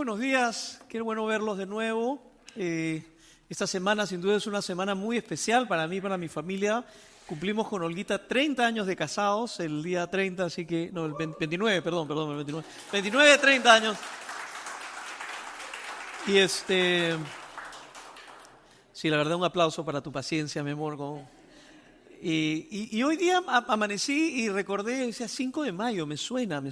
Muy buenos días, qué bueno verlos de nuevo. Esta semana sin duda es una semana muy especial para mí y para mi familia. Cumplimos con Olguita 30 años de casados, el día 30, así que, no, el 29, perdón, el 29. 29, 30 años. Y sí, la verdad un aplauso para tu paciencia, mi amor. Y hoy día amanecí y recordé, decía 5 de mayo, me suena.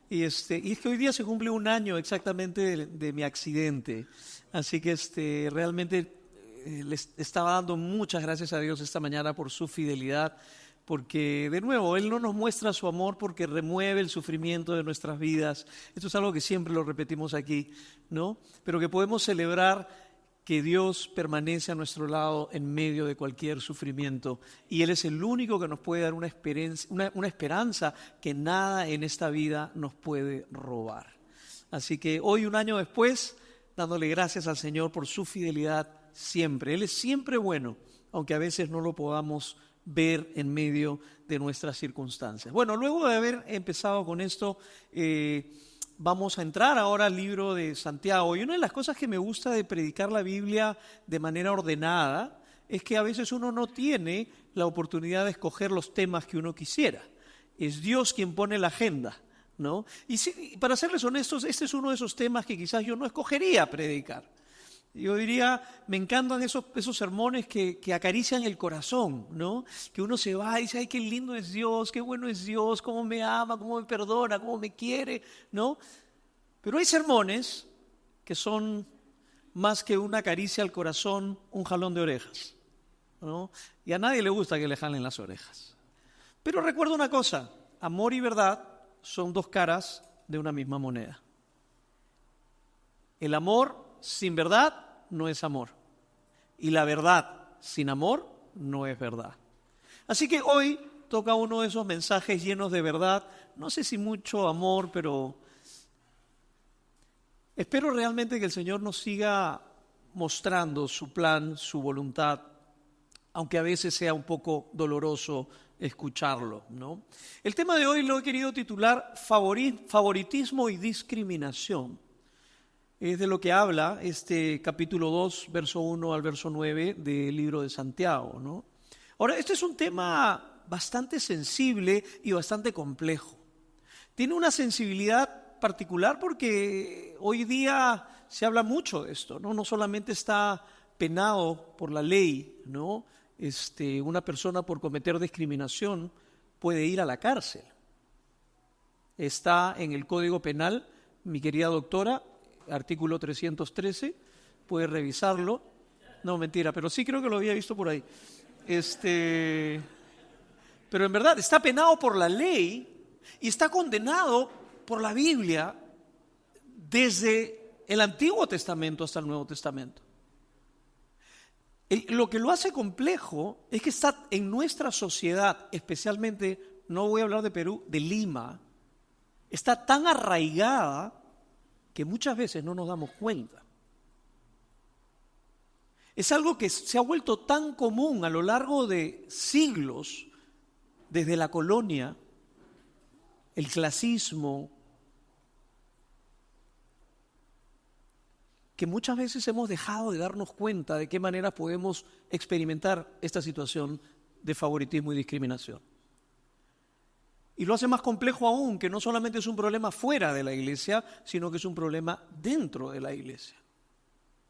Y es que hoy día se cumple un año exactamente de mi accidente. Así que realmente les estaba dando muchas gracias a Dios esta mañana por su fidelidad, porque de nuevo, Él no nos muestra su amor porque remueve el sufrimiento de nuestras vidas. Esto es algo que siempre lo repetimos aquí, ¿no? Pero que podemos celebrar que Dios permanece a nuestro lado en medio de cualquier sufrimiento. Y Él es el único que nos puede dar una esperanza que nada en esta vida nos puede robar. Así que hoy, un año después, dándole gracias al Señor por su fidelidad siempre. Él es siempre bueno, aunque a veces no lo podamos ver en medio de nuestras circunstancias. Bueno, luego de haber empezado con esto, vamos a entrar ahora al libro de Santiago. Y una de las cosas que me gusta de predicar la Biblia de manera ordenada es que a veces uno no tiene la oportunidad de escoger los temas que uno quisiera. Es Dios quien pone la agenda, ¿no? Y para serles honestos, este es uno de esos temas que quizás yo no escogería predicar. Yo diría, me encantan esos sermones que acarician el corazón, ¿no? Que uno se va y dice, ay, qué lindo es Dios, qué bueno es Dios, cómo me ama, cómo me perdona, cómo me quiere, ¿no? Pero hay sermones que son más que una caricia al corazón, un jalón de orejas, ¿no? Y a nadie le gusta que le jalen las orejas. Pero recuerda una cosa, amor y verdad son dos caras de una misma moneda. El amor sin verdad no es amor. Y la verdad sin amor no es verdad. Así que hoy toca uno de esos mensajes llenos de verdad. No sé si mucho amor, pero espero realmente que el Señor nos siga mostrando su plan, su voluntad, aunque a veces sea un poco doloroso escucharlo, ¿no? El tema de hoy lo he querido titular favoritismo y discriminación. Es de lo que habla este capítulo 2, verso 1 al verso 9 del libro de Santiago, ¿no? Ahora, este es un tema bastante sensible y bastante complejo. Tiene una sensibilidad particular porque hoy día se habla mucho de esto, ¿no? No solamente está penado por la ley, ¿no? Una persona por cometer discriminación puede ir a la cárcel. Está en el Código Penal, mi querida doctora, artículo 313, puede revisarlo. No, mentira, pero sí creo que lo había visto por ahí. Pero en verdad está penado por la ley y está condenado por la Biblia desde el Antiguo Testamento hasta el Nuevo Testamento. Lo que lo hace complejo es que está en nuestra sociedad, especialmente, no voy a hablar de Perú, de Lima, está tan arraigada que muchas veces no nos damos cuenta. Es algo que se ha vuelto tan común a lo largo de siglos, desde la colonia, el clasismo, que muchas veces hemos dejado de darnos cuenta de qué manera podemos experimentar esta situación de favoritismo y discriminación. Y lo hace más complejo aún, que no solamente es un problema fuera de la iglesia, sino que es un problema dentro de la iglesia.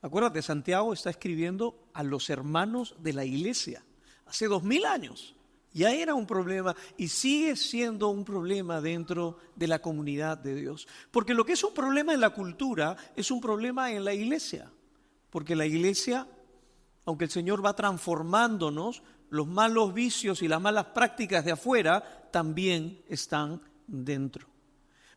Acuérdate, Santiago está escribiendo a los hermanos de la iglesia. Hace 2000 años ya era un problema y sigue siendo un problema dentro de la comunidad de Dios. Porque lo que es un problema en la cultura es un problema en la iglesia. Porque la iglesia, aunque el Señor va transformándonos, los malos vicios y las malas prácticas de afuera también están dentro.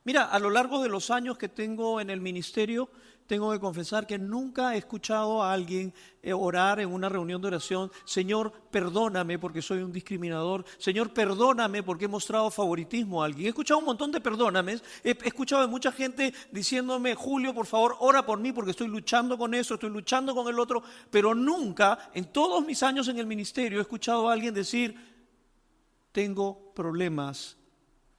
Mira, a lo largo de los años que tengo en el ministerio, tengo que confesar que nunca he escuchado a alguien orar en una reunión de oración, Señor, perdóname porque soy un discriminador, Señor, perdóname porque he mostrado favoritismo a alguien. He escuchado un montón de perdónames, he escuchado de mucha gente diciéndome, Julio, por favor, ora por mí porque estoy luchando con eso, estoy luchando con el otro, pero nunca, en todos mis años en el ministerio, he escuchado a alguien decir, tengo problemas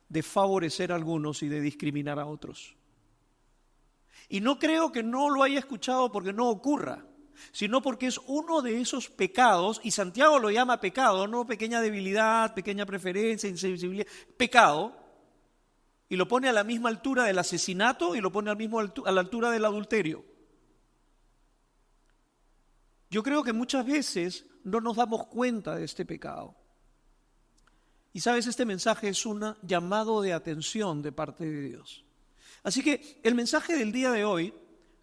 de favorecer a algunos y de discriminar a otros. Y no creo que no lo haya escuchado porque no ocurra, sino porque es uno de esos pecados, y Santiago lo llama pecado, no pequeña debilidad, pequeña preferencia, insensibilidad, pecado, y lo pone a la misma altura del asesinato y lo pone a la altura del adulterio. Yo creo que muchas veces no nos damos cuenta de este pecado. Y sabes, este mensaje es un llamado de atención de parte de Dios. Así que el mensaje del día de hoy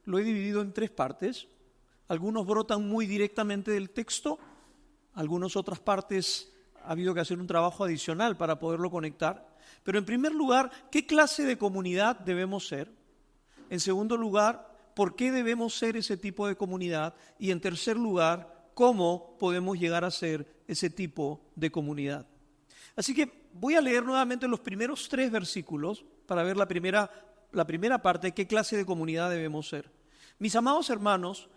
lo he dividido en 3 partes. Algunos brotan muy directamente del texto, algunas otras partes ha habido que hacer un trabajo adicional para poderlo conectar. Pero en primer lugar, ¿qué clase de comunidad debemos ser? En segundo lugar, ¿por qué debemos ser ese tipo de comunidad? Y en tercer lugar, ¿cómo podemos llegar a ser ese tipo de comunidad? Así que voy a leer nuevamente los primeros 3 versículos para ver la primera parte, ¿qué clase de comunidad debemos ser? Mis amados hermanos,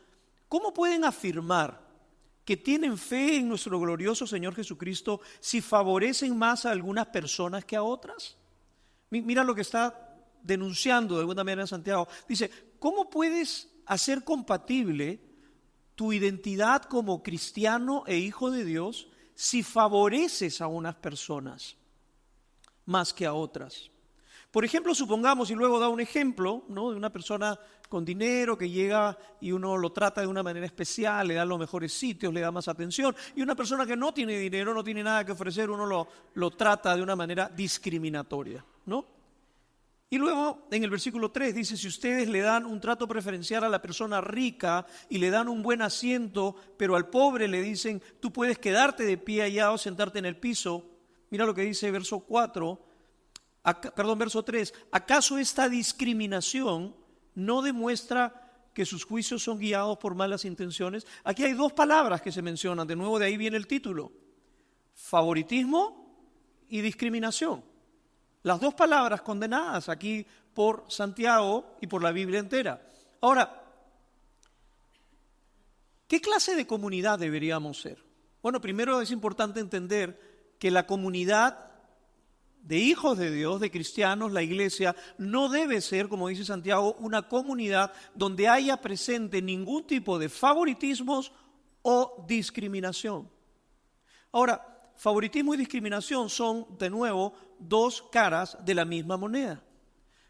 ¿cómo pueden afirmar que tienen fe en nuestro glorioso Señor Jesucristo si favorecen más a algunas personas que a otras? Mira lo que está denunciando de alguna manera Santiago. Dice, ¿cómo puedes hacer compatible tu identidad como cristiano e hijo de Dios si favoreces a unas personas más que a otras? Por ejemplo, supongamos, y luego da un ejemplo, ¿no?, de una persona con dinero que llega y uno lo trata de una manera especial, le da los mejores sitios, le da más atención, y una persona que no tiene dinero, no tiene nada que ofrecer, uno lo trata de una manera discriminatoria, ¿no? Y luego en el versículo 3 dice, si ustedes le dan un trato preferencial a la persona rica y le dan un buen asiento, pero al pobre le dicen, tú puedes quedarte de pie allá o sentarte en el piso. Mira lo que dice verso 3. ¿Acaso esta discriminación no demuestra que sus juicios son guiados por malas intenciones? Aquí hay 2 palabras que se mencionan, de nuevo de ahí viene el título, favoritismo y discriminación. Las 2 palabras condenadas aquí por Santiago y por la Biblia entera. Ahora, ¿qué clase de comunidad deberíamos ser? Bueno, primero es importante entender que la comunidad de hijos de Dios, de cristianos, la iglesia, no debe ser, como dice Santiago, una comunidad donde haya presente ningún tipo de favoritismos o discriminación. Ahora, favoritismo y discriminación son, de nuevo, 2 caras de la misma moneda.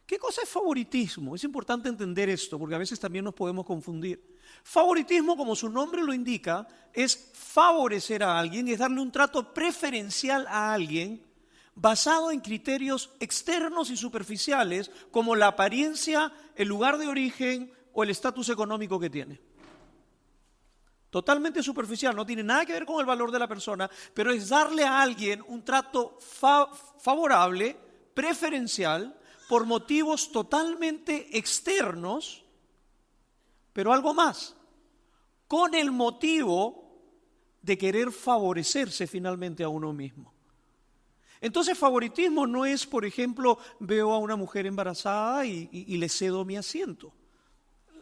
¿Qué cosa es favoritismo? Es importante entender esto, porque a veces también nos podemos confundir. Favoritismo, como su nombre lo indica, es favorecer a alguien, es darle un trato preferencial a alguien basado en criterios externos y superficiales, como la apariencia, el lugar de origen o el estatus económico que tiene. Totalmente superficial, no tiene nada que ver con el valor de la persona, pero es darle a alguien un trato favorable, preferencial, por motivos totalmente externos, pero algo más, con el motivo de querer favorecerse finalmente a uno mismo. Entonces, favoritismo no es, por ejemplo, veo a una mujer embarazada y le cedo mi asiento.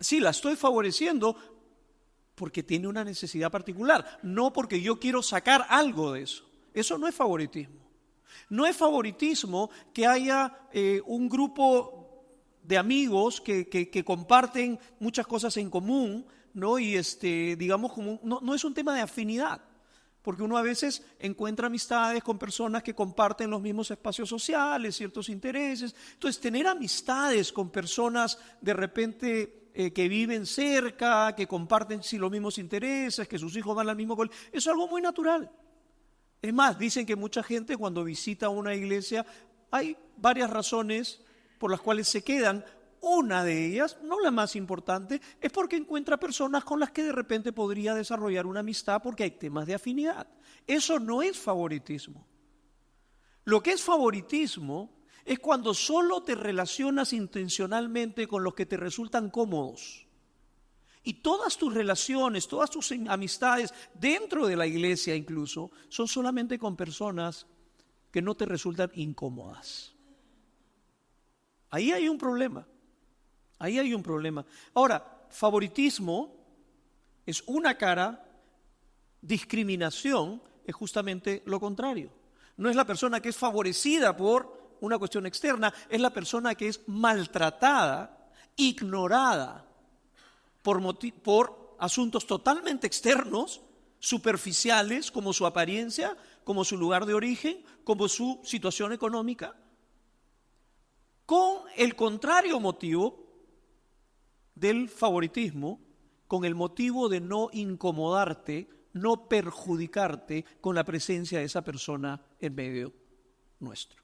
Sí, la estoy favoreciendo porque tiene una necesidad particular, no porque yo quiero sacar algo de eso. Eso no es favoritismo. No es favoritismo que haya un grupo de amigos que comparten muchas cosas en común, ¿no? Y digamos, no es un tema de afinidad. Porque uno a veces encuentra amistades con personas que comparten los mismos espacios sociales, ciertos intereses. Entonces, tener amistades con personas de repente que viven cerca, que comparten los mismos intereses, que sus hijos van al mismo colegio, eso es algo muy natural. Es más, dicen que mucha gente cuando visita una iglesia, hay varias razones por las cuales se quedan. Una de ellas, no la más importante, es porque encuentra personas con las que de repente podría desarrollar una amistad porque hay temas de afinidad. Eso no es favoritismo. Lo que es favoritismo es cuando solo te relacionas intencionalmente con los que te resultan cómodos. Y todas tus relaciones, todas tus amistades dentro de la iglesia incluso, son solamente con personas que no te resultan incómodas. Ahí hay un problema. Ahí hay un problema. Ahora, favoritismo es una cara, discriminación es justamente lo contrario. No es la persona que es favorecida por una cuestión externa, es la persona que es maltratada ignorada por asuntos totalmente externos, superficiales, como su apariencia, como su lugar de origen, como su situación económica, con el contrario motivo del favoritismo, con el motivo de no incomodarte, no perjudicarte con la presencia de esa persona en medio nuestro.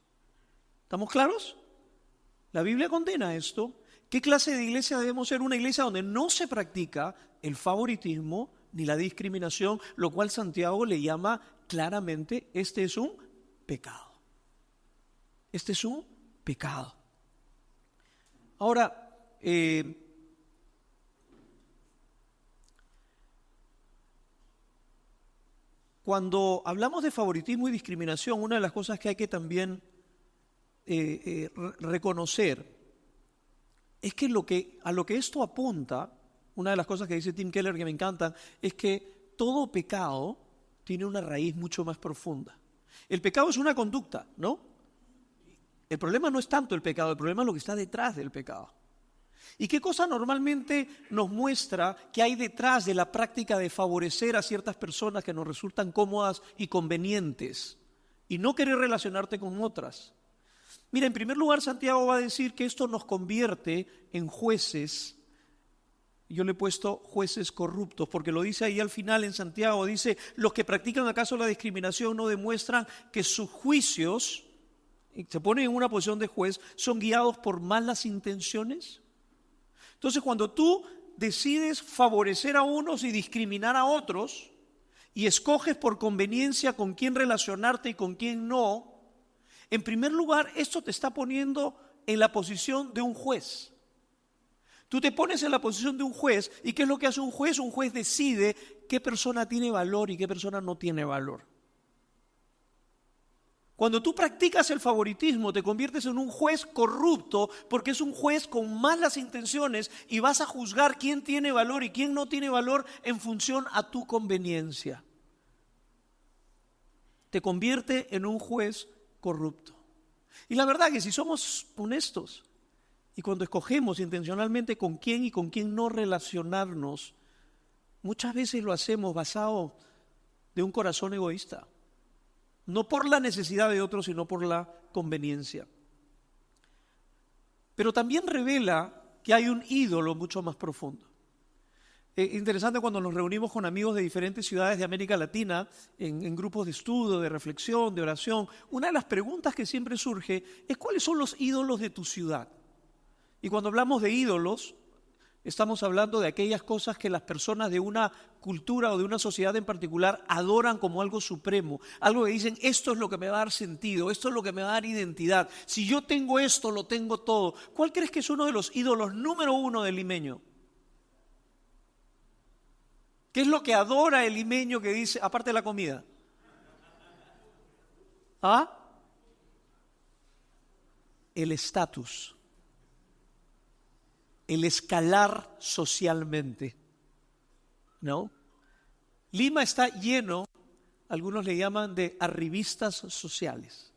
¿Estamos claros? La Biblia condena esto. ¿Qué clase de iglesia debemos ser? Una iglesia donde no se practica el favoritismo ni la discriminación, lo cual Santiago le llama claramente, este es un pecado. Este es un pecado. Ahora, cuando hablamos de favoritismo y discriminación, una de las cosas que hay que también reconocer es que a lo que esto apunta, una de las cosas que dice Tim Keller que me encantan, es que todo pecado tiene una raíz mucho más profunda. El pecado es una conducta, ¿no? El problema no es tanto el pecado, el problema es lo que está detrás del pecado. ¿Y qué cosa normalmente nos muestra que hay detrás de la práctica de favorecer a ciertas personas que nos resultan cómodas y convenientes y no querer relacionarte con otras? Mira, en primer lugar, Santiago va a decir que esto nos convierte en jueces. Yo le he puesto jueces corruptos, porque lo dice ahí al final en Santiago, dice, los que practican acaso la discriminación no demuestran que sus juicios, y se ponen en una posición de juez, son guiados por malas intenciones. Entonces, cuando tú decides favorecer a unos y discriminar a otros, y escoges por conveniencia con quién relacionarte y con quién no, en primer lugar, esto te está poniendo en la posición de un juez. Tú te pones en la posición de un juez, ¿y qué es lo que hace un juez? Un juez decide qué persona tiene valor y qué persona no tiene valor. Cuando tú practicas el favoritismo, te conviertes en un juez corrupto, porque es un juez con malas intenciones y vas a juzgar quién tiene valor y quién no tiene valor en función a tu conveniencia. Te convierte en un juez corrupto. Y la verdad que si somos honestos y cuando escogemos intencionalmente con quién y con quién no relacionarnos, muchas veces lo hacemos basado de un corazón egoísta. No por la necesidad de otros, sino por la conveniencia. Pero también revela que hay un ídolo mucho más profundo. Interesante cuando nos reunimos con amigos de diferentes ciudades de América Latina, en grupos de estudio, de reflexión, de oración, una de las preguntas que siempre surge es ¿cuáles son los ídolos de tu ciudad? Y cuando hablamos de ídolos, estamos hablando de aquellas cosas que las personas de una cultura o de una sociedad en particular adoran como algo supremo, algo que dicen, esto es lo que me va a dar sentido, esto es lo que me va a dar identidad. Si yo tengo esto, lo tengo todo. ¿Cuál crees que es uno de los ídolos número uno del limeño? ¿Qué es lo que adora el limeño que dice, aparte de la comida? ¿Ah? El estatus. El escalar socialmente, ¿no? Lima está lleno, algunos le llaman de arribistas sociales.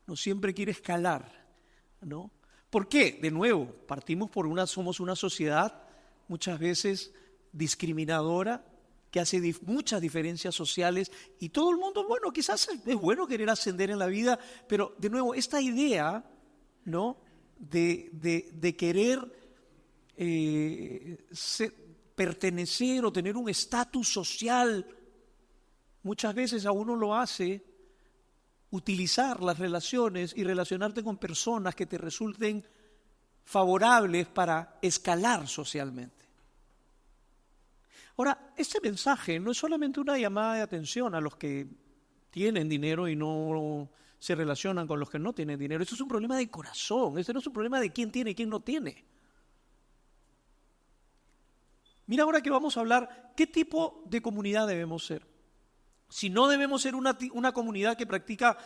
No siempre quiere escalar, ¿no? ¿Por qué? De nuevo, somos una sociedad muchas veces discriminadora, que hace muchas diferencias sociales y todo el mundo, bueno, quizás es bueno querer ascender en la vida, pero de nuevo, esta idea, ¿no?, de querer pertenecer o tener un estatus social, muchas veces a uno lo hace utilizar las relaciones y relacionarte con personas que te resulten favorables para escalar socialmente. Ahora, este mensaje no es solamente una llamada de atención a los que tienen dinero y no se relacionan con los que no tienen dinero. Esto es un problema de corazón, este no es un problema de quién tiene y quién no tiene. Mira ahora que vamos a hablar, ¿qué tipo de comunidad debemos ser? Si no debemos ser una comunidad que practica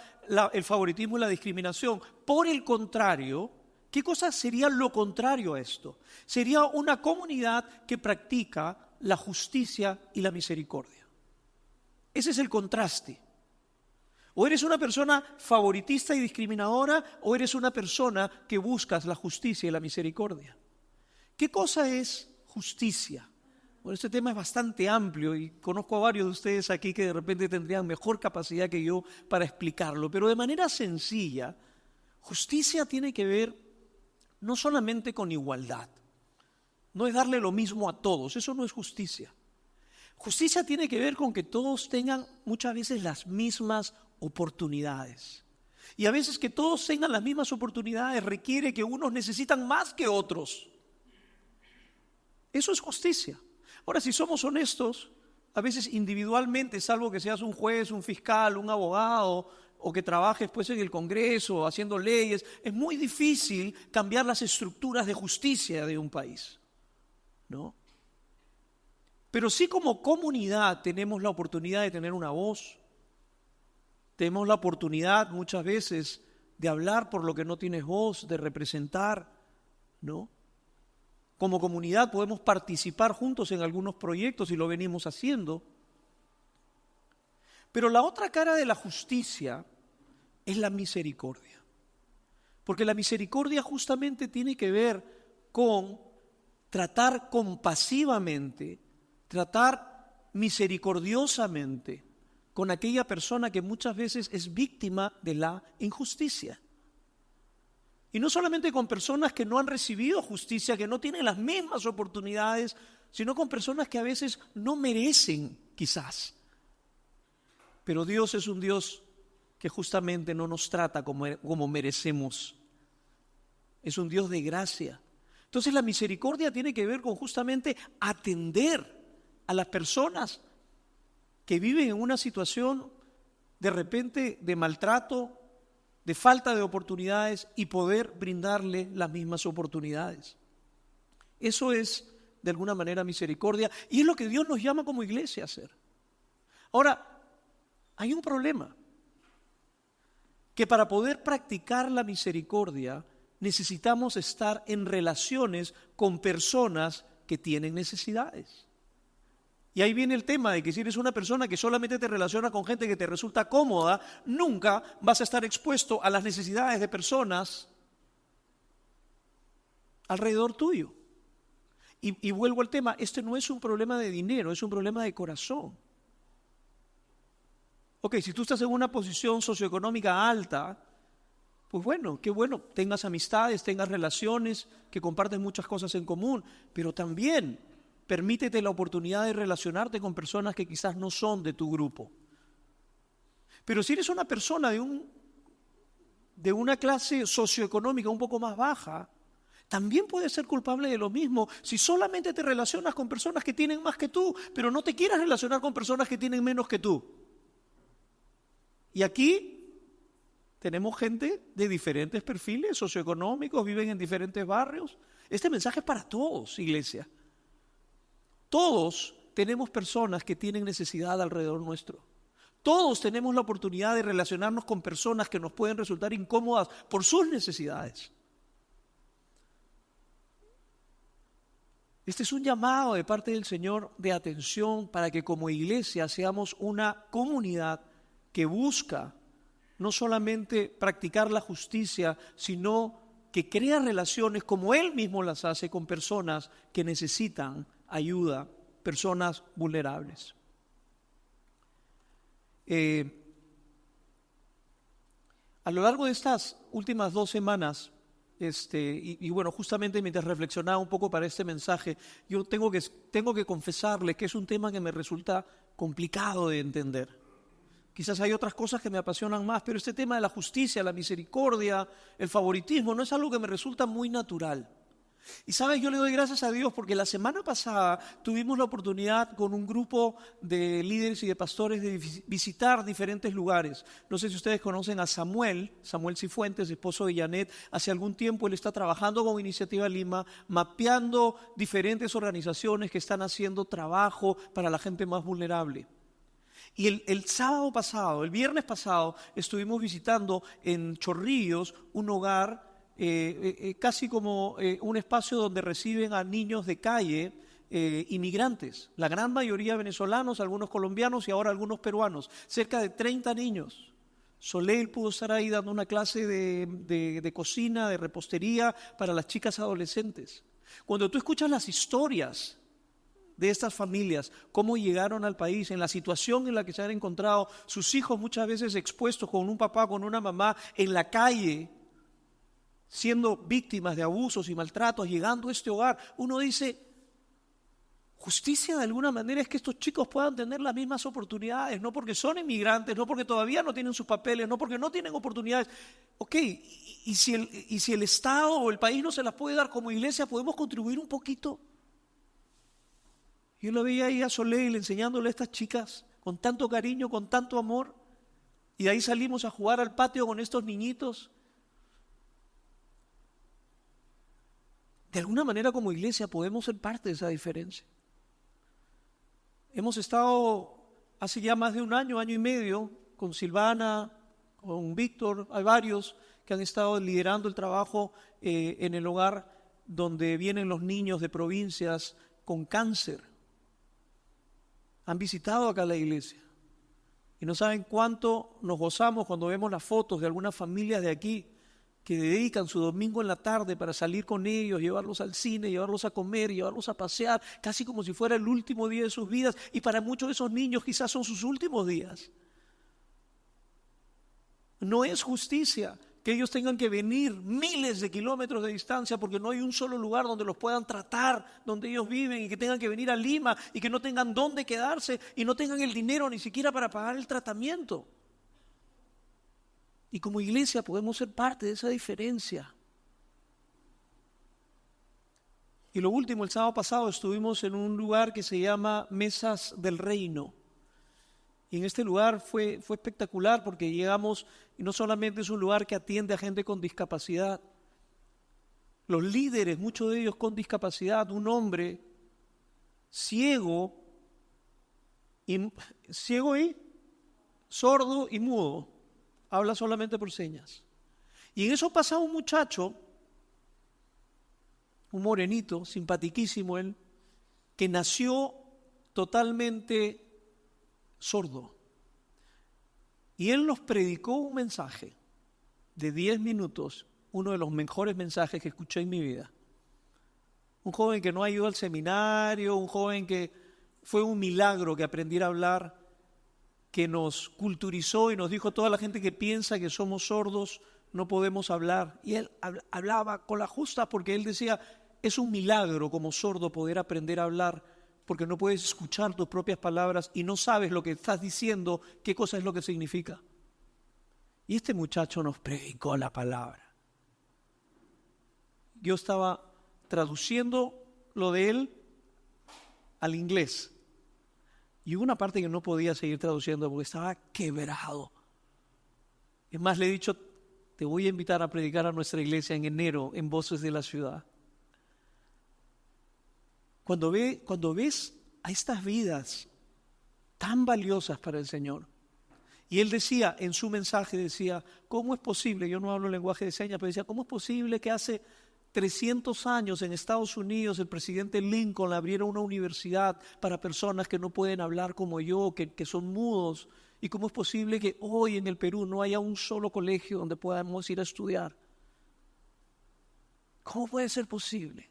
el favoritismo y la discriminación, por el contrario, ¿qué cosa sería lo contrario a esto? Sería una comunidad que practica la justicia y la misericordia. Ese es el contraste. O eres una persona favoritista y discriminadora, o eres una persona que buscas la justicia y la misericordia. ¿Qué cosa es justicia? Bueno, este tema es bastante amplio y conozco a varios de ustedes aquí que de repente tendrían mejor capacidad que yo para explicarlo, pero de manera sencilla, justicia tiene que ver no solamente con igualdad, no es darle lo mismo a todos, eso no es justicia. Justicia tiene que ver con que todos tengan muchas veces las mismas oportunidades. Y a veces que todos tengan las mismas oportunidades requiere que unos necesitan más que otros. Eso es justicia. Ahora, si somos honestos, a veces individualmente, salvo que seas un juez, un fiscal, un abogado, o que trabajes pues en el Congreso haciendo leyes, es muy difícil cambiar las estructuras de justicia de un país, ¿no? Pero sí, como comunidad tenemos la oportunidad de tener una voz, tenemos la oportunidad muchas veces de hablar por lo que no tienes voz, de representar, ¿no? Como comunidad podemos participar juntos en algunos proyectos y lo venimos haciendo. Pero la otra cara de la justicia es la misericordia. Porque la misericordia justamente tiene que ver con tratar compasivamente, tratar misericordiosamente con aquella persona que muchas veces es víctima de la injusticia. Y no solamente con personas que no han recibido justicia, que no tienen las mismas oportunidades, sino con personas que a veces no merecen, quizás. Pero Dios es un Dios que justamente no nos trata como merecemos. Es un Dios de gracia. Entonces la misericordia tiene que ver con justamente atender a las personas que viven en una situación de repente de maltrato, de falta de oportunidades y poder brindarle las mismas oportunidades. Eso es de alguna manera misericordia y es lo que Dios nos llama como iglesia a hacer. Ahora, hay un problema, que para poder practicar la misericordia necesitamos estar en relaciones con personas que tienen necesidades. Y ahí viene el tema de que si eres una persona que solamente te relaciona con gente que te resulta cómoda, nunca vas a estar expuesto a las necesidades de personas alrededor tuyo. Y vuelvo al tema, este no es un problema de dinero, es un problema de corazón. Ok, si tú estás en una posición socioeconómica alta, pues bueno, qué bueno, tengas amistades, tengas relaciones, que comparten muchas cosas en común, pero también permítete la oportunidad de relacionarte con personas que quizás no son de tu grupo. Pero si eres una persona de una clase socioeconómica un poco más baja, también puedes ser culpable de lo mismo si solamente te relacionas con personas que tienen más que tú, pero no te quieras relacionar con personas que tienen menos que tú. Y aquí tenemos gente de diferentes perfiles socioeconómicos, viven en diferentes barrios. Este mensaje es para todos, iglesia. Todos tenemos personas que tienen necesidad alrededor nuestro. Todos tenemos la oportunidad de relacionarnos con personas que nos pueden resultar incómodas por sus necesidades. Este es un llamado de parte del Señor de atención para que como iglesia seamos una comunidad que busca no solamente practicar la justicia, sino que crea relaciones como Él mismo las hace con personas que necesitan ayuda, personas vulnerables. A lo largo de estas últimas 2 semanas, bueno, justamente mientras reflexionaba un poco para este mensaje, yo tengo que confesarles que es un tema que me resulta complicado de entender. Quizás hay otras cosas que me apasionan más, pero este tema de la justicia, la misericordia, el favoritismo, no es algo que me resulta muy natural. Y sabes, yo le doy gracias a Dios porque la semana pasada tuvimos la oportunidad con un grupo de líderes y de pastores de visitar diferentes lugares. No sé si ustedes conocen a Samuel Cifuentes, esposo de Janet. Hace algún tiempo él está trabajando con Iniciativa Lima, mapeando diferentes organizaciones que están haciendo trabajo para la gente más vulnerable. Y el sábado pasado, el viernes pasado, estuvimos visitando en Chorrillos un hogar casi como un espacio donde reciben a niños de calle, inmigrantes, la gran mayoría venezolanos, algunos colombianos y ahora algunos peruanos, cerca de 30 niños. Soleil pudo estar ahí dando una clase de cocina, de repostería para las chicas adolescentes. Cuando tú escuchas las historias de estas familias, cómo llegaron al país, en la situación en la que se han encontrado, sus hijos muchas veces expuestos con un papá, con una mamá, en la calle, siendo víctimas de abusos y maltratos, llegando a este hogar, uno dice, justicia de alguna manera es que estos chicos puedan tener las mismas oportunidades, no porque son inmigrantes, no porque todavía no tienen sus papeles, no porque no tienen oportunidades. Ok, y si el Estado o el país no se las puede dar, como iglesia, ¿podemos contribuir un poquito? Yo lo veía ahí a Soleil enseñándole a estas chicas con tanto cariño, con tanto amor, y de ahí salimos a jugar al patio con estos niñitos. De alguna manera como iglesia podemos ser parte de esa diferencia. Hemos estado hace ya más de un año, año y medio, con Silvana, con Víctor, hay varios que han estado liderando el trabajo en el hogar donde vienen los niños de provincias con cáncer. Han visitado acá la iglesia y no saben cuánto nos gozamos cuando vemos las fotos de algunas familias de aquí que dedican su domingo en la tarde para salir con ellos, llevarlos al cine, llevarlos a comer, llevarlos a pasear, casi como si fuera el último día de sus vidas, y para muchos de esos niños quizás son sus últimos días. No es justicia que ellos tengan que venir miles de kilómetros de distancia porque no hay un solo lugar donde los puedan tratar, donde ellos viven, y que tengan que venir a Lima y que no tengan dónde quedarse y no tengan el dinero ni siquiera para pagar el tratamiento. Y como iglesia podemos ser parte de esa diferencia. Y lo último, el sábado pasado estuvimos en un lugar que se llama Mesas del Reino. Y en este lugar fue espectacular porque llegamos, y no solamente es un lugar que atiende a gente con discapacidad. Los líderes, muchos de ellos con discapacidad, un hombre ciego y sordo y mudo, habla solamente por señas. Y en eso pasaba un muchacho, un morenito, simpatiquísimo él, que nació totalmente sordo. Y él nos predicó un mensaje de 10 minutos, uno de los mejores mensajes que escuché en mi vida. Un joven que no ha ido al seminario, un joven que fue un milagro que aprendiera a hablar, que nos culturizó y nos dijo: toda la gente que piensa que somos sordos no podemos hablar. Y él hablaba con la justa, porque él decía: es un milagro como sordo poder aprender a hablar, porque no puedes escuchar tus propias palabras y no sabes lo que estás diciendo, qué cosa es lo que significa. Y este muchacho nos predicó la palabra. Yo estaba traduciendo lo de él al inglés. Y hubo una parte que no podía seguir traduciendo porque estaba quebrado. Es más, le he dicho: te voy a invitar a predicar a nuestra iglesia en enero en Voces de la Ciudad. Cuando ves a estas vidas tan valiosas para el Señor. Y él decía, en su mensaje decía: ¿cómo es posible? Yo no hablo lenguaje de señas, pero decía: ¿cómo es posible que hace 300 años en Estados Unidos el presidente Lincoln abriera una universidad para personas que no pueden hablar como yo, que son mudos? ¿Y cómo es posible que hoy en el Perú no haya un solo colegio donde podamos ir a estudiar? ¿Cómo puede ser posible?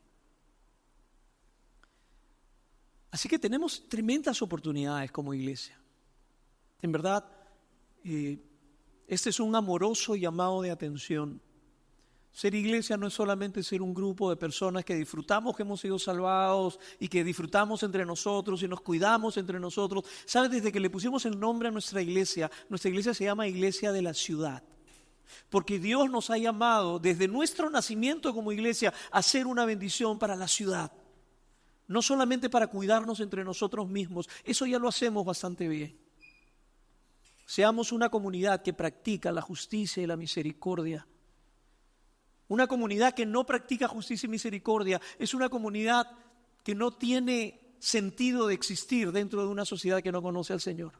Así que tenemos tremendas oportunidades como iglesia. En verdad, este es un amoroso llamado de atención. Ser iglesia no es solamente ser un grupo de personas que disfrutamos que hemos sido salvados y que disfrutamos entre nosotros y nos cuidamos entre nosotros. ¿Sabes? Desde que le pusimos el nombre a nuestra iglesia se llama Iglesia de la Ciudad. Porque Dios nos ha llamado desde nuestro nacimiento como iglesia a ser una bendición para la ciudad. No solamente para cuidarnos entre nosotros mismos, eso ya lo hacemos bastante bien. Seamos una comunidad que practica la justicia y la misericordia. Una comunidad que no practica justicia y misericordia es una comunidad que no tiene sentido de existir dentro de una sociedad que no conoce al Señor.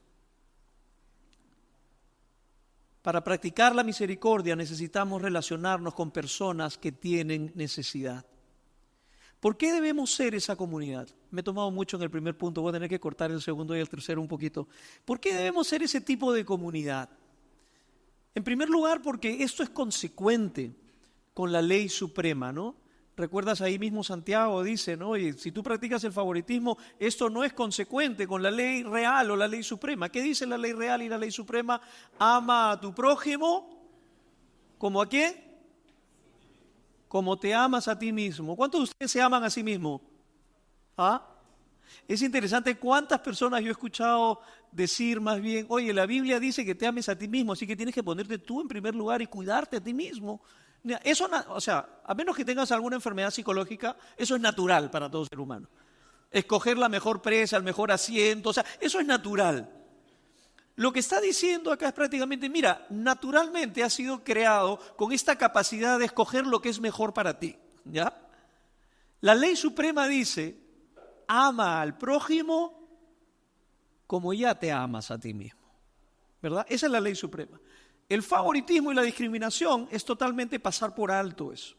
Para practicar la misericordia necesitamos relacionarnos con personas que tienen necesidad. ¿Por qué debemos ser esa comunidad? Me he tomado mucho en el primer punto, voy a tener que cortar el segundo y el tercero un poquito. ¿Por qué debemos ser ese tipo de comunidad? En primer lugar, porque esto es consecuente con la ley suprema, ¿no? Recuerdas ahí mismo Santiago dice, ¿no? Y si tú practicas el favoritismo, esto no es consecuente con la ley real o la ley suprema. ¿Qué dice la ley real y la ley suprema? Ama a tu prójimo, ¿como a quién? Como te amas a ti mismo. ¿Cuántos de ustedes se aman a sí mismos? ¿Ah? Es interesante cuántas personas yo he escuchado decir más bien, oye, la Biblia dice que te ames a ti mismo, así que tienes que ponerte tú en primer lugar y cuidarte a ti mismo. Eso, o sea, a menos que tengas alguna enfermedad psicológica, eso es natural para todo ser humano. Escoger la mejor presa, el mejor asiento, o sea, eso es natural. Lo que está diciendo acá es prácticamente, mira, naturalmente has sido creado con esta capacidad de escoger lo que es mejor para ti, ¿ya? La ley suprema dice, ama al prójimo como ya te amas a ti mismo, ¿verdad? Esa es la ley suprema. El favoritismo y la discriminación es totalmente pasar por alto eso,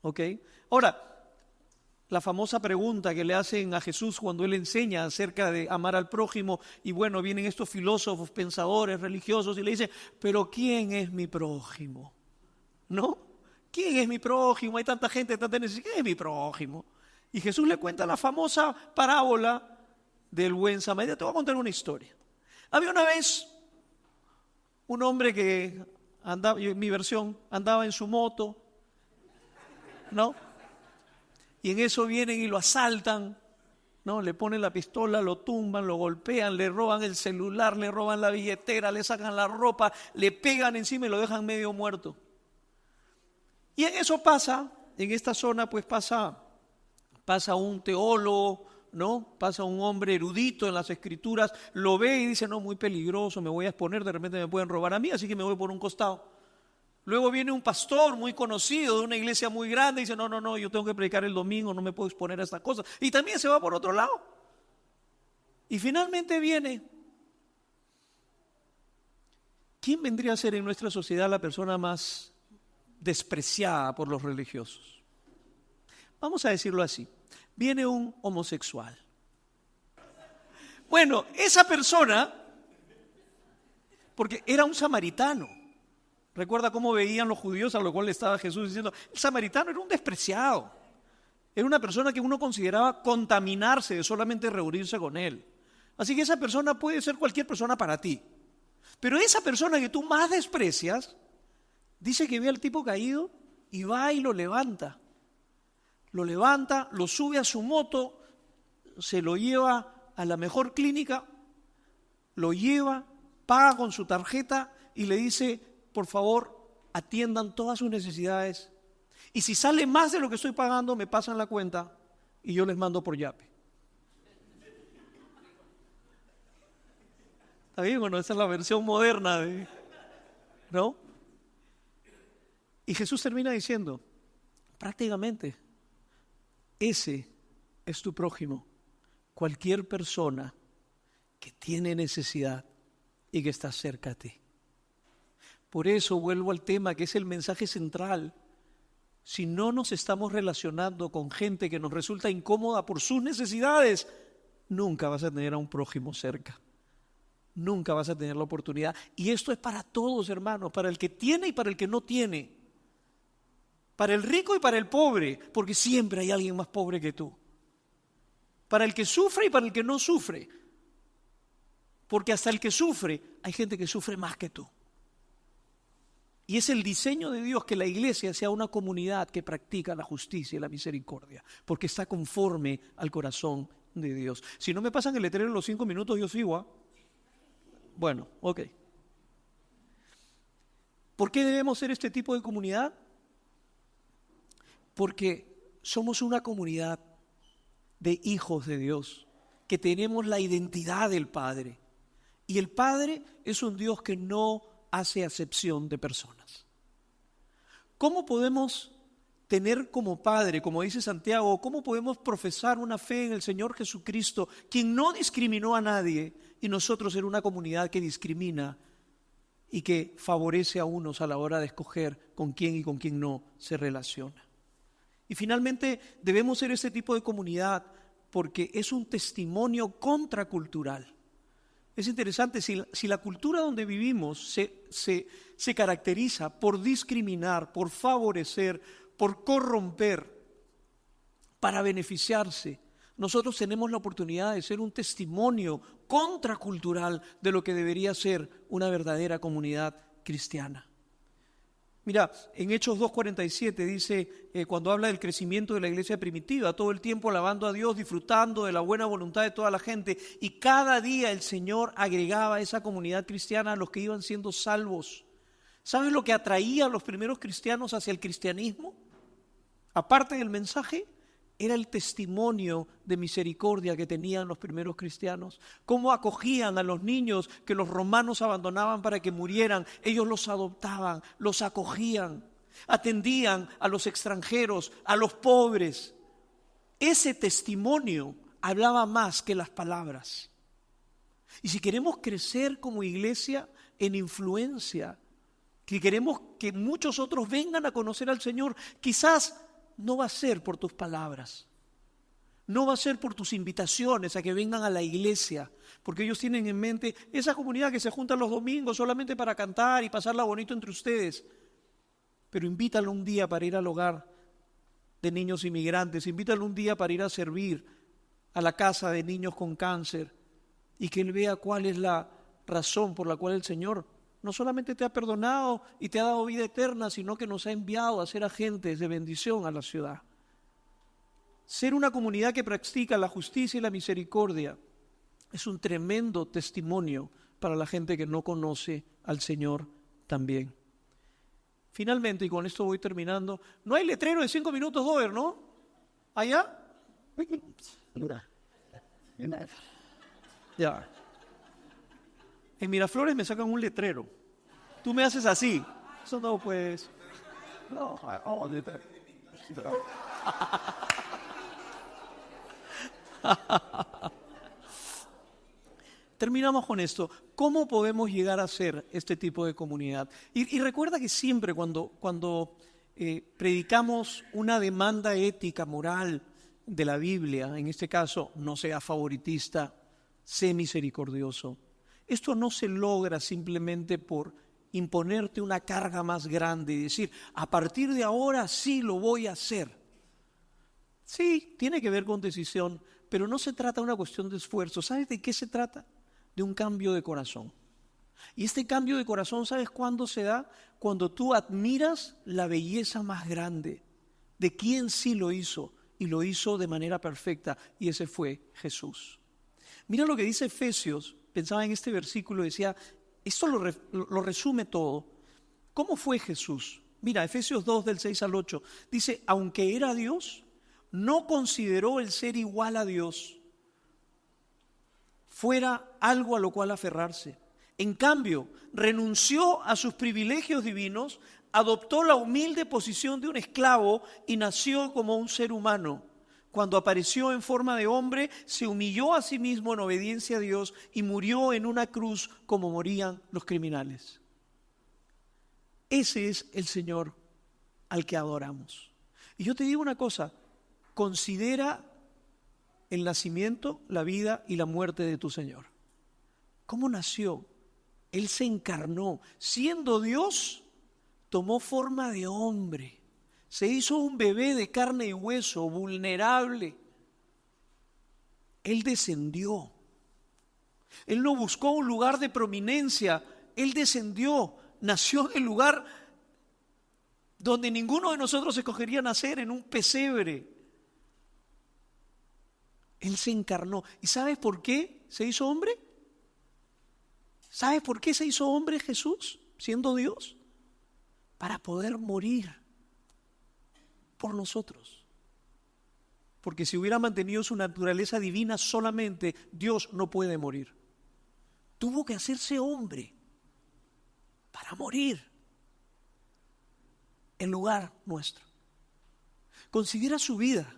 ¿ok? Ahora, la famosa pregunta que le hacen a Jesús cuando Él enseña acerca de amar al prójimo, y bueno, vienen estos filósofos, pensadores, religiosos, y le dicen, pero ¿quién es mi prójimo? ¿No? ¿Quién es mi prójimo? Hay tanta gente, tanta necesidad, ¿quién es mi prójimo? Y Jesús le cuenta la famosa parábola del buen samaritano. Te voy a contar una historia. Había una vez un hombre que andaba, en mi versión, andaba en su moto, ¿no? Y en eso vienen y lo asaltan, ¿no? Le ponen la pistola, lo tumban, lo golpean, le roban el celular, le roban la billetera, le sacan la ropa, le pegan encima y lo dejan medio muerto. Y en eso pasa, en esta zona pues pasa un teólogo, ¿no? Pasa un hombre erudito en las escrituras, lo ve y dice, no, muy peligroso, me voy a exponer, de repente me pueden robar a mí, así que me voy por un costado. Luego viene un pastor muy conocido de una iglesia muy grande y dice, no, yo tengo que predicar el domingo, no me puedo exponer a esta cosa. Y también se va por otro lado. Y finalmente viene, ¿quién vendría a ser en nuestra sociedad la persona más despreciada por los religiosos? Vamos a decirlo así. Viene un homosexual. Bueno, esa persona, porque era un samaritano. Recuerda cómo veían los judíos, a lo cual estaba Jesús diciendo, el samaritano era un despreciado. Era una persona que uno consideraba contaminarse de solamente reunirse con él. Así que esa persona puede ser cualquier persona para ti. Pero esa persona que tú más desprecias, dice que ve al tipo caído y va y lo levanta. Lo levanta, lo sube a su moto, se lo lleva a la mejor clínica, lo lleva, paga con su tarjeta y le dice, por favor, atiendan todas sus necesidades. Y si sale más de lo que estoy pagando, me pasan la cuenta y yo les mando por Yape. ¿Está bien? Bueno, esa es la versión moderna, ¿no? Y Jesús termina diciendo, prácticamente, ese es tu prójimo. Cualquier persona que tiene necesidad y que está cerca a ti. Por eso vuelvo al tema que es el mensaje central. Si no nos estamos relacionando con gente que nos resulta incómoda por sus necesidades, nunca vas a tener a un prójimo cerca. Nunca vas a tener la oportunidad. Y esto es para todos, hermanos, para el que tiene y para el que no tiene. Para el rico y para el pobre, porque siempre hay alguien más pobre que tú. Para el que sufre y para el que no sufre. Porque hasta el que sufre, hay gente que sufre más que tú. Y es el diseño de Dios que la iglesia sea una comunidad que practica la justicia y la misericordia, porque está conforme al corazón de Dios. Si no me pasan el letrero en los 5 minutos, yo sigo. Bueno, ok. ¿Por qué debemos ser este tipo de comunidad? Porque somos una comunidad de hijos de Dios, que tenemos la identidad del Padre. Y el Padre es un Dios que no hace acepción de personas. ¿Cómo podemos tener como Padre, como dice Santiago, cómo podemos profesar una fe en el Señor Jesucristo, quien no discriminó a nadie, y nosotros ser una comunidad que discrimina y que favorece a unos a la hora de escoger con quién y con quién no se relaciona? Y finalmente debemos ser ese tipo de comunidad porque es un testimonio contracultural. Es interesante, si la cultura donde vivimos se caracteriza por discriminar, por favorecer, por corromper, para beneficiarse. Nosotros tenemos la oportunidad de ser un testimonio contracultural de lo que debería ser una verdadera comunidad cristiana. Mira, en Hechos 2:47 dice, cuando habla del crecimiento de la iglesia primitiva, todo el tiempo alabando a Dios, disfrutando de la buena voluntad de toda la gente, y cada día el Señor agregaba a esa comunidad cristiana a los que iban siendo salvos. ¿Sabes lo que atraía a los primeros cristianos hacia el cristianismo? Aparte del mensaje, era el testimonio de misericordia que tenían los primeros cristianos. Cómo acogían a los niños que los romanos abandonaban para que murieran. Ellos los adoptaban, los acogían, atendían a los extranjeros, a los pobres. Ese testimonio hablaba más que las palabras. Y si queremos crecer como iglesia en influencia, si queremos que muchos otros vengan a conocer al Señor, quizás no va a ser por tus palabras, no va a ser por tus invitaciones a que vengan a la iglesia, porque ellos tienen en mente esa comunidad que se junta los domingos solamente para cantar y pasarla bonito entre ustedes. Pero invítalo un día para ir al hogar de niños inmigrantes, invítalo un día para ir a servir a la casa de niños con cáncer y que él vea cuál es la razón por la cual el Señor no solamente te ha perdonado y te ha dado vida eterna, sino que nos ha enviado a ser agentes de bendición a la ciudad. Ser una comunidad que practica la justicia y la misericordia es un tremendo testimonio para la gente que no conoce al Señor también. Finalmente, y con esto voy terminando, no hay letrero de 5 minutos, Dover, ¿no? ¿Allá? Ya. En Miraflores me sacan un letrero. Tú me haces así. Eso no, pues. No. Terminamos con esto. ¿Cómo podemos llegar a ser este tipo de comunidad? Y recuerda que siempre cuando predicamos una demanda ética, moral de la Biblia, en este caso, no seas favoritista, sé misericordioso. Esto no se logra simplemente por imponerte una carga más grande y decir, a partir de ahora sí lo voy a hacer. Sí, tiene que ver con decisión, pero no se trata de una cuestión de esfuerzo. ¿Sabes de qué se trata? De un cambio de corazón. Y este cambio de corazón, ¿sabes cuándo se da? Cuando tú admiras la belleza más grande de quien sí lo hizo, y lo hizo de manera perfecta, y ese fue Jesús. Mira lo que dice Efesios. Pensaba en este versículo y decía, esto lo resume todo. ¿Cómo fue Jesús? Mira, Efesios 2 del 6 al 8, dice, aunque era Dios, no consideró el ser igual a Dios fuera algo a lo cual aferrarse. En cambio, renunció a sus privilegios divinos, adoptó la humilde posición de un esclavo y nació como un ser humano. Cuando apareció en forma de hombre, se humilló a sí mismo en obediencia a Dios y murió en una cruz como morían los criminales. Ese es el Señor al que adoramos. Y yo te digo una cosa, considera el nacimiento, la vida y la muerte de tu Señor. ¿Cómo nació? Él se encarnó. Siendo Dios, tomó forma de hombre. Se hizo un bebé de carne y hueso, vulnerable. Él descendió. Él no buscó un lugar de prominencia. Él descendió, nació en el lugar donde ninguno de nosotros escogería nacer, en un pesebre. Él se encarnó. ¿Y sabes por qué se hizo hombre? ¿Sabes por qué se hizo hombre Jesús, siendo Dios? Para poder morir por nosotros. Porque si hubiera mantenido su naturaleza divina solamente, Dios no puede morir. Tuvo que hacerse hombre para morir en lugar nuestro. Considera su vida.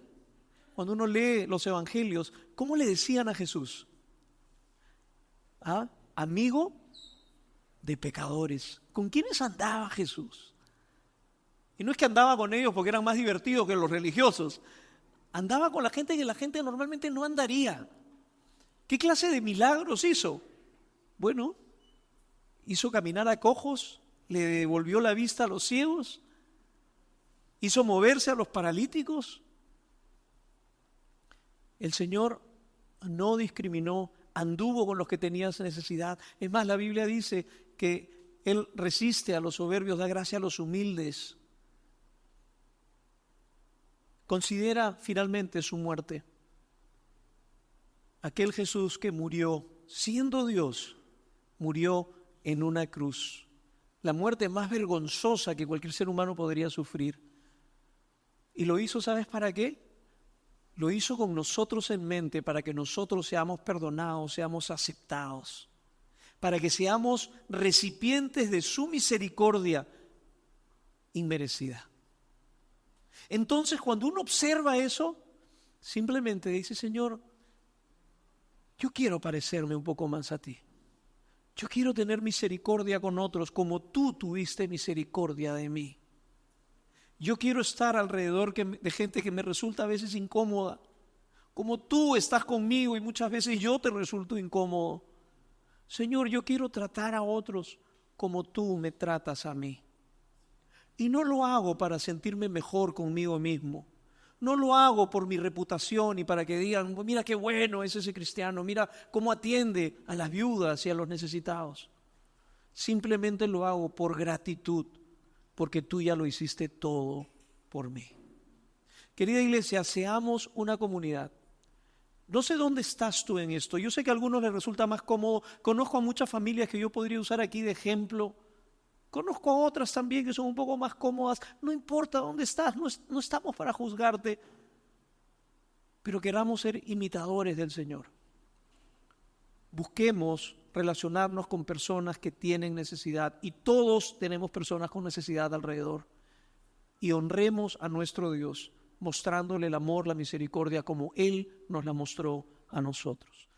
Cuando uno lee los evangelios, ¿cómo le decían a Jesús? Amigo de pecadores. ¿Con quiénes andaba Jesús? Y no es que andaba con ellos porque eran más divertidos que los religiosos. Andaba con la gente que la gente normalmente no andaría. ¿Qué clase de milagros hizo? Bueno, hizo caminar a cojos, le devolvió la vista a los ciegos, hizo moverse a los paralíticos. El Señor no discriminó, anduvo con los que tenían necesidad. Es más, la Biblia dice que Él resiste a los soberbios, da gracia a los humildes. Considera finalmente su muerte. Aquel Jesús que murió, siendo Dios, murió en una cruz. La muerte más vergonzosa que cualquier ser humano podría sufrir. Y lo hizo, ¿sabes para qué? Lo hizo con nosotros en mente, para que nosotros seamos perdonados, seamos aceptados, para que seamos recipientes de su misericordia inmerecida. Entonces, cuando uno observa eso, simplemente dice: Señor, yo quiero parecerme un poco más a ti. Yo quiero tener misericordia con otros como tú tuviste misericordia de mí. Yo quiero estar alrededor de gente que me resulta a veces incómoda, como tú estás conmigo y muchas veces yo te resulto incómodo. Señor, yo quiero tratar a otros como tú me tratas a mí. Y no lo hago para sentirme mejor conmigo mismo. No lo hago por mi reputación y para que digan: mira qué bueno es ese cristiano, mira cómo atiende a las viudas y a los necesitados. Simplemente lo hago por gratitud, porque tú ya lo hiciste todo por mí. Querida iglesia, seamos una comunidad. No sé dónde estás tú en esto. Yo sé que a algunos les resulta más cómodo. Conozco a muchas familias que yo podría usar aquí de ejemplo. Conozco a otras también que son un poco más cómodas. No importa dónde estás, no estamos para juzgarte. Pero queramos ser imitadores del Señor. Busquemos relacionarnos con personas que tienen necesidad, y todos tenemos personas con necesidad alrededor, y honremos a nuestro Dios mostrándole el amor, la misericordia como Él nos la mostró a nosotros.